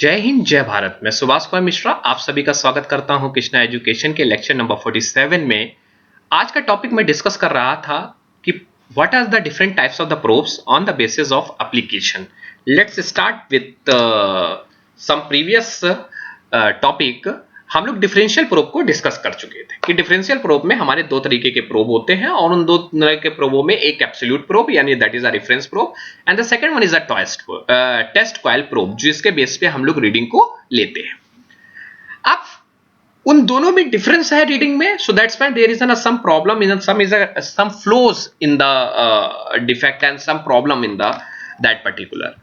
जय हिंद जय भारत। मैं सुभाष कुमार मिश्रा आप सभी का स्वागत करता हूं कृष्णा एजुकेशन के लेक्चर नंबर 47 में। आज का टॉपिक मैं डिस्कस कर रहा था कि what are the different types of the probes on the basis of application. Let's start with some previous topic. हम लोग डिफरेंशियल प्रोब को डिस्कस कर चुके थे कि डिफरेंशियल प्रोब में हमारे दो तरीके के प्रोब होते हैं और उन दो तरह के प्रोबों में एक एब्सोल्यूट प्रोब यानी that is a reference probe and the second one is a test coil probe जिसके बेस पे हम लोग रीडिंग को लेते हैं। अब उन दोनों में डिफरेंस है रीडिंग में, so that's why there is some problem in some flaws in the defect and some problem in the that particular.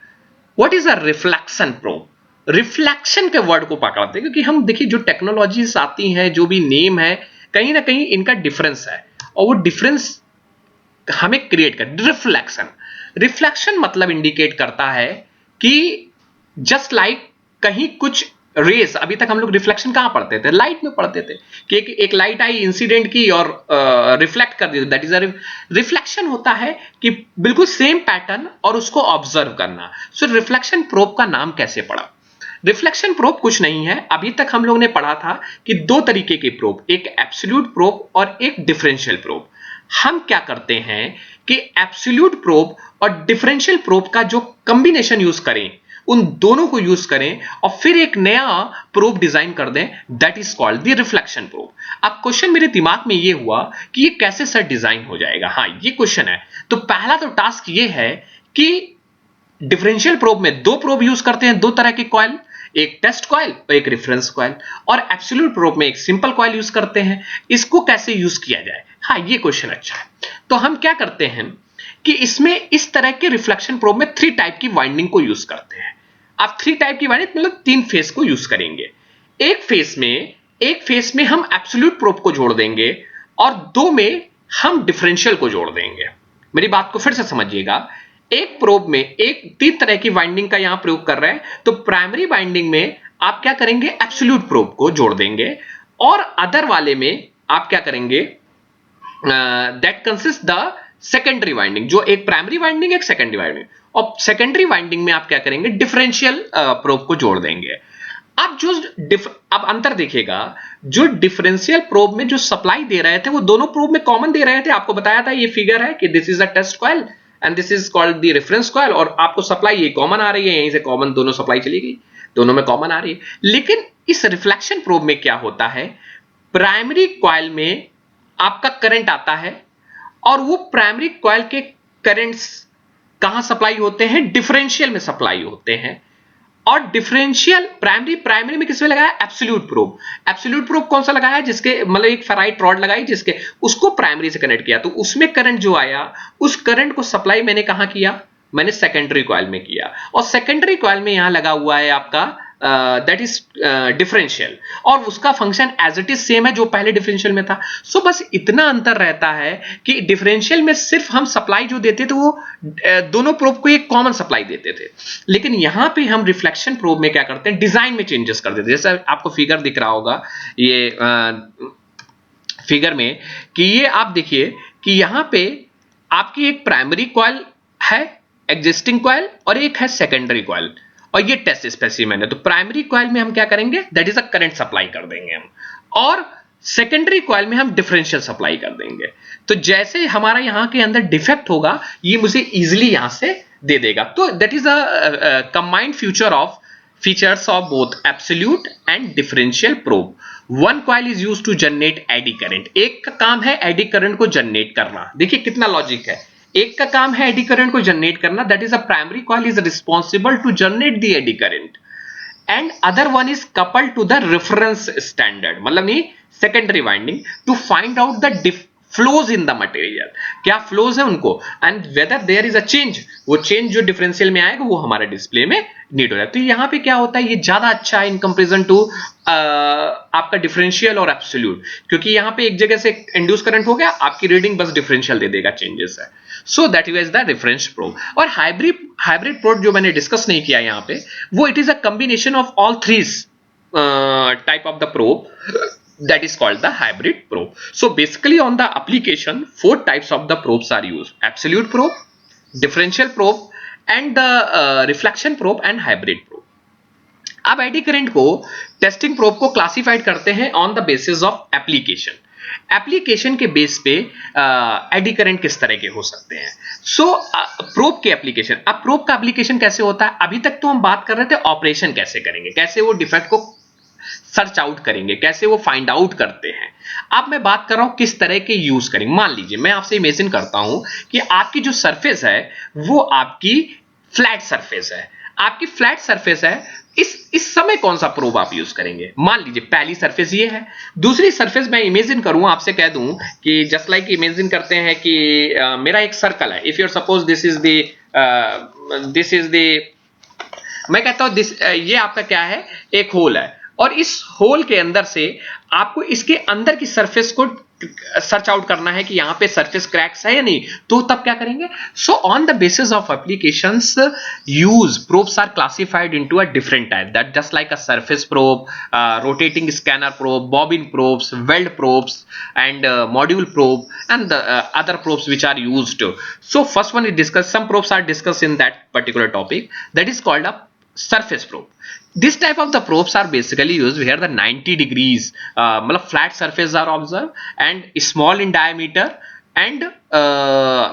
What is a reflection probe? Reflection के वर्ड को पकड़ते हैं क्योंकि हम देखिए जो टेक्नोलॉजीज आती हैं, जो भी नेम है, कहीं ना कहीं इनका डिफरेंस है और वो डिफरेंस हमें क्रिएट कर रिफ्लेक्शन। रिफ्लेक्शन मतलब इंडिकेट करता है कि जस्ट लाइक कहीं कुछ रेस, अभी तक हम लोग रिफ्लेक्शन कहां पढ़ते थे? लाइट में पढ़ते थे कि एक लाइट आई, इंसिडेंट की और रिफ्लेक्ट कर दी, दैट इज अ रिफ्लेक्शन। होता है कि बिल्कुल सेम पैटर्न और उसको ऑब्जर्व करना। सो रिफ्लेक्शन प्रोब का नाम कैसे पड़ा? रिफ्लेक्शन प्रोब कुछ नहीं है, अभी तक हम लोग ने पढ़ा था कि दो तरीके के प्रोब, एक एब्सोल्यूट प्रोब और एक डिफरेंशियल प्रोब। हम क्या करते हैं कि एब्सोल्यूट प्रोब और डिफरेंशियल प्रोब का जो कॉम्बिनेशन यूज करें, उन दोनों को यूज करें और फिर एक नया प्रोब डिजाइन कर दें, that is called the reflection probe. अब क्वेश्चन मेरे दिमाग में ये हुआ कि ये कैसे सर डिजाइन हो जाएगा? हाँ, ये क्वेश्चन है। तो पहला तो टास्क ये है कि डिफरेंशियल प्रोब में दो प्रोब यूज करते हैं, दो तरह के कॉइल, एक टेस्ट कॉइल और एक रेफरेंस कॉइल, और एब्सोल्यूट प्रोब में एक सिंपल कॉइल यूज करते हैं। इसको कैसे यूज किया जाए? हाँ, ये क्वेश्चन अच्छा है। तो हम क्या करते हैं कि इसमें इस तरह के रिफ्लेक्शन प्रोब में थ्री टाइप की वाइंडिंग को यूज करते हैं। आप थ्री टाइप की वाइंडिंग मतलब तीन फेस को यूज करेंगे। एक फेस में हम एब्सोल्यूट प्रोब को जोड़ देंगे और दो में हम डिफरेंशियल को जोड़ देंगे। मेरी बात को फिर से समझिएगा। एक प्रोब में एक तीन तरह की वाइंडिंग का यहां प्रयोग कर रहे हैं, तो प्राइमरी वाइंडिंग में आप क्या करेंगे? एब्सोल्यूट प्रोब को जोड़ देंगे और अदर वाले में आप क्या करेंगे? That consist the secondary winding, जो एक प्राइमरी वाइंडिंग एक सेकेंडरी वाइंडिंग, और सेकेंडरी वाइंडिंग में आप क्या करेंगे? डिफरेंशियल प्रोब को जोड़ देंगे। अब अंतर देखिएगा, जो डिफरेंशियल प्रोब में जो सप्लाई दे रहे थे वो दोनों प्रोब में कॉमन दे रहे थे। आपको बताया था ये फिगर है कि this is a test coil and this is called the reference coil, और आपको सप्लाई ये कॉमन आ रही है, यहीं से कॉमन दोनों सप्लाई चली गई, दोनों में कॉमन आ रही है। लेकिन इस रिफ्लेक्शन प्रोब में क्या होता है? प्राइमरी कॉइल में आपका करंट आता है और वो प्राइमरी कॉइल के करंट्स कहां सप्लाई होते हैं? डिफरेंशियल में सप्लाई होते हैं। और डिफरेंशियल प्राइमरी में किसमें लगाया? Absolute probe. एब्सोल्यूट प्रोब कौन सा लगाया? जिसके मतलब एक फेराइट रॉड लगाई, जिसके उसको प्राइमरी से कनेक्ट किया, तो उसमें करंट जो आया, उस करंट को सप्लाई मैंने कहां किया? मैंने सेकेंडरी कॉइल में किया। और सेकेंडरी कॉइल में यहां लगा हुआ है आपका दैट इज डिफरेंशियल, और उसका function as it is same है जो पहले डिफरेंशियल में था। सो बस इतना अंतर रहता है कि डिफरेंशियल में सिर्फ हम सप्लाई जो देते थे वो दोनों प्रोब को एक कॉमन सप्लाई देते थे, लेकिन यहां पे हम रिफ्लेक्शन प्रोब में क्या करते हैं? डिजाइन में चेंजेस कर देते हैं। जैसे आपको फिगर दिख रहा होगा ये फिगर में, कि ये आप देखिए कि यहां पे आपकी एक प्राइमरी कॉइल है, एग्जिस्टिंग कॉइल, और एक है सेकेंडरी कॉइल, और ये टेस्ट स्पेसिमेन है। तो प्राइमरी कॉइल में हम क्या करेंगे? That is a current supply कर देंगे हम, और सेकेंडरी कॉइल में हम डिफरेंशियल सप्लाई कर देंगे। तो जैसे हमारा यहां के अंदर डिफेक्ट होगा, ये मुझे इजीली यहां से दे देगा। तो that is a combined features of both absolute and differential probe. One coil is used to generate eddy current. एक का काम है एडी करंट को जनरेट करना। देखिए कितना लॉजिक है। एक का काम है एडी करंट को जनरेट करना, that is a primary coil is responsible to generate the eddy current, and other one is coupled to the reference standard, मतलब नहीं secondary winding, to find out the flaws in the material. क्या flaws है उनको, and whether there is a change, वो change जो differential में आएगा वो हमारे डिस्प्ले में नीड हो जाए। तो यहां पे क्या होता है? ये ज्यादा अच्छा है इन कंपेरिजन टू आपका डिफरेंशियल और एब्सोल्यूट, क्योंकि यहां पे एक जगह से इंड्यूस करंट हो गया, आपकी रीडिंग बस डिफरेंशियल दे देगा, चेंजेस है। So that is the reference probe. और हाइब्रिड प्रोब जो मैंने डिस्कस नहीं किया यहां पे, वो it is a combination of all three type of the probe, that is called the hybrid probe. So basically on the application, four types of the probes are used: absolute probe, differential probe, and the reflection probe and hybrid probe. अब AD current को testing probe को classified करते हैं on the basis of application. Application के base पे eddy current किस तरह के हो सकते हैं। सो प्रोब के एप्लीकेशन, अब प्रोब का एप्लीकेशन कैसे होता है, अभी तक तो हम बात कर रहे थे ऑपरेशन कैसे करेंगे, कैसे वो डिफेक्ट को सर्च आउट करेंगे, कैसे वो फाइंड आउट करते हैं। अब मैं बात कर रहा हूं किस तरह के यूज करेंगे। मान लीजिए मैं आपसे इमेजिन करता हूं कि आपकी जो सरफेस है वो आपकी फ्लैट सरफेस है, आपकी फ्लैट सरफेस है। इस समय कौन सा प्रोब आप यूज करेंगे। मान लीजिए पहली सरफेस ये है, दूसरी सरफेस मैं इमेजिन करूं, आपसे कह दूं कि जस्ट लाइक इमेजिन करते हैं कि मेरा एक सर्कल है। If you suppose this is the मैं कहता हूं ये आपका क्या है, एक होल है, और इस होल के अंदर से आपको इसके अंदर की सरफेस को सर्च आउट करना है कि यहां पे सरफेस क्रैक्स है या नहीं। तो तब क्या करेंगे। So on the basis of applications use probes are classified into a different type, that just like a surface probe, rotating scanner probe, bobbin probes, weld probes and module probe and the other probes which are used. So first one is discussed, some probes are discussed in that particular topic, that is called a surface probe. This type of the probes are basically used where the 90 degrees मतलब flat surface are observed and small in diameter and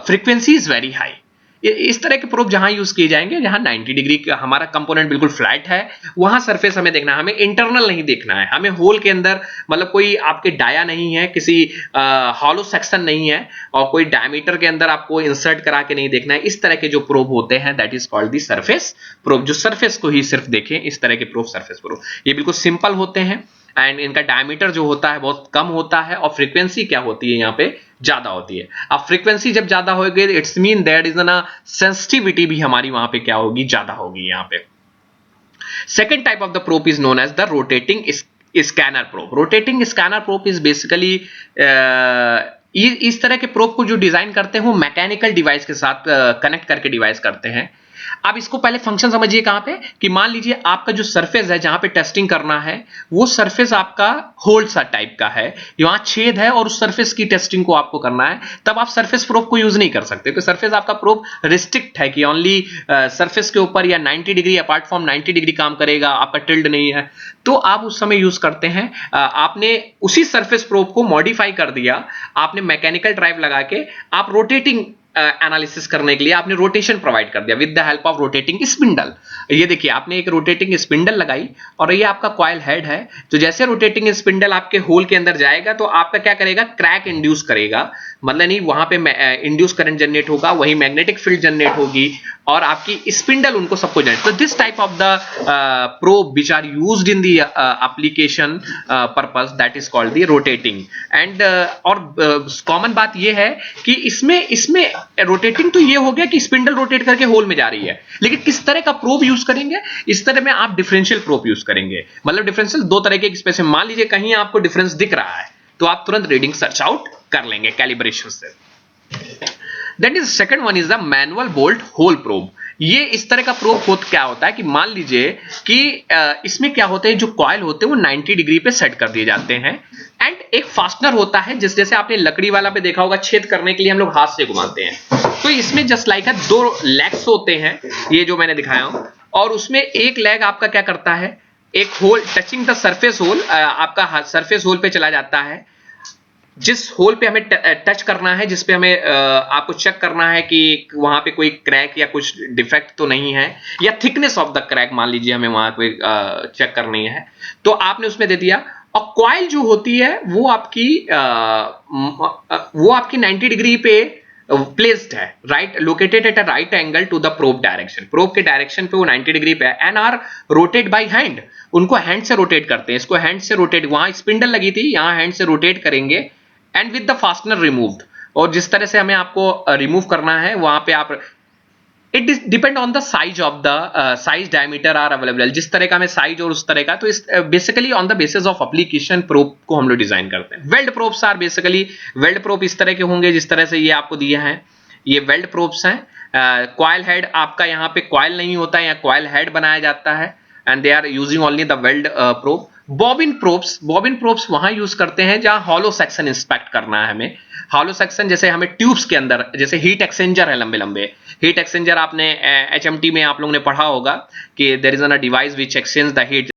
frequency is very high. इस तरह के probe जहां use किए जाएंगे जहां 90 degree का हमारा कंपोनेंट बिल्कुल फ्लैट है, वहां सरफेस हमें देखना है, हमें इंटरनल नहीं देखना है, हमें होल के अंदर मतलब कोई आपके डाया नहीं है, किसी हॉलो सेक्शन नहीं है, और कोई डायमीटर के अंदर आपको इंसर्ट करा के नहीं देखना है। इस तरह के जो प्रोब होते हैं that is called the surface probe, जो सरफेस को ही सिर्फ देखें, इस तरह के प्रोब सरफेस प्रोब। ये बिल्कुल सिंपल होते हैं एंड इनका डायमीटर जो होता है बहुत कम होता है, और फ्रीक्वेंसी क्या होती है यहाँ पे ज्यादा होती है। अब फ्रीक्वेंसी जब ज्यादा होगी इट्स मीन दैट इज ना सेंसिटिविटी भी हमारी वहां पे क्या होगी, ज्यादा होगी यहाँ पे। Second type of the probe is known as the rotating scanner probe. Rotating scanner probe is basically इस तरह के प्रोब को जो डिजाइन करते हैं वो मैकेनिकल डिवाइस के साथ कनेक्ट करके डिवाइस करते हैं। अब इसको पहले फंक्शन समझिए कहां पे, कि मान लीजिए आपका जो सरफेस है जहां पे टेस्टिंग करना है वो सरफेस आपका होल सा टाइप का है, वहां छेद है और उस सरफेस की टेस्टिंग को आपको करना है, तब आप सरफेस प्रोब को यूज नहीं कर सकते क्योंकि सरफेस आपका प्रोब रिस्ट्रिक्ट है कि ओनली सरफेस के ऊपर या 90 डिग्री अपार्ट फ्रॉम 90 डिग्री काम करेगा, आपका टिल्ड नहीं है। तो आप उस समय यूज करते हैं आपने उसी सरफेस प्रोब को मॉडिफाई कर दिया, आपने मैकेनिकल ड्राइव लगा के आप रोटेटिंग एनालिसिस करने के लिए आपने रोटेशन प्रोवाइड कर दिया with the help of rotating spindle. ये देखिए आपने एक रोटेटिंग स्पिंडल लगाई और ये आपका कॉइल हेड है, तो जैसे रोटेटिंग स्पिंडल आपके होल के अंदर जाएगा तो आपका क्या करेगा, क्रैक इंड्यूस करेगा, मतलब नहीं वहां पे इंड्यूस करंट जनरेट होगा, वही मैग्नेटिक फील्ड जनरेट होगी और आपकी स्पिंडल उनको सबको जनरेट। तो this type of the probe which are used in the application purpose that is called the rotating. And और कॉमन बात ये है कि इसमें रोटेटिंग तो ये हो गया कि स्पिंडल रोटेट करके होल में जा रही है, लेकिन किस तरह का प्रोब यूज करेंगे, इस तरह में आप डिफरेंशियल प्रोब यूज करेंगे। मतलब डिफरेंशियल दो तरह के स्पेस में, मान लीजिए कहीं आपको डिफरेंस दिख रहा है तो आप तुरंत रीडिंग सर्च आउट कर लेंगे कैलिब्रेशन से। That is second one is the manual bolt hole probe. ये इस तरह का प्रोब क्या होता है कि मान लीजिए कि इसमें क्या होते हैं, जो कॉइल होते हैं वो 90 डिग्री पे सेट कर दिए जाते हैं एंड एक फास्टनर होता है, जैसे आपने लकड़ी वाला पे देखा होगा, छेद करने के लिए हम लोग हाथ से घुमाते हैं। तो इसमें जस्ट लाइक है दो लेग्स होते हैं, ये जो मैंने दिखाया हूं, और उसमें एक लेग आपका क्या करता है, एक hole touching the surface hole, आपका सरफेस होल पे चला जाता है, जिस होल पे हमें टच करना है, जिस पे हमें आपको चेक करना है कि वहां पे कोई क्रैक या कुछ डिफेक्ट तो नहीं है, या थिकनेस ऑफ द क्रैक मान लीजिए हमें वहां कोई चेक करनी है, तो आपने उसमें दे दिया। और कॉइल जो होती है वो आपकी 90 डिग्री पे प्लेस्ड है, right, located at a right angle to the probe direction. Probe के डायरेक्शन पे वो 90 डिग्री पे है and are rotate by hand, उनको हैंड से रोटेट करते हैं, इसको हैंड से रोटेट, वहां स्पिंडल लगी थी, यहां हैंड से रोटेट करेंगे and with the fastener removed. और जिस तरह से हमें आपको रिमूव करना है वहां पे आप, it depend on the size of the size diameter are available, जिस तरह का हमें साइज और उस तरह का, तो इस basically on the basis of application probe को हम लोग डिजाइन करते हैं। Weld probes are basically, weld probe इस तरह के होंगे जिस तरह से ये आपको दिए हैं, ये वेल्ड प्रोब्स हैं। कॉइल हेड आपका यहाँ पे कॉइल नहीं होता है, यहाँ कॉइल हेड बनाया जाता है and they are using only the weld probe. Bobbin probes वहां यूज करते हैं जहां हॉलो सेक्शन इंस्पेक्ट करना है हमें। हॉलो सेक्शन जैसे हमें ट्यूब्स के अंदर, जैसे हीट एक्सचेंजर है लंबे लंबे हीट एक्सचेंजर, आपने एचएमटी में आप लोगों ने पढ़ा होगा कि there is a device which exchange the heat.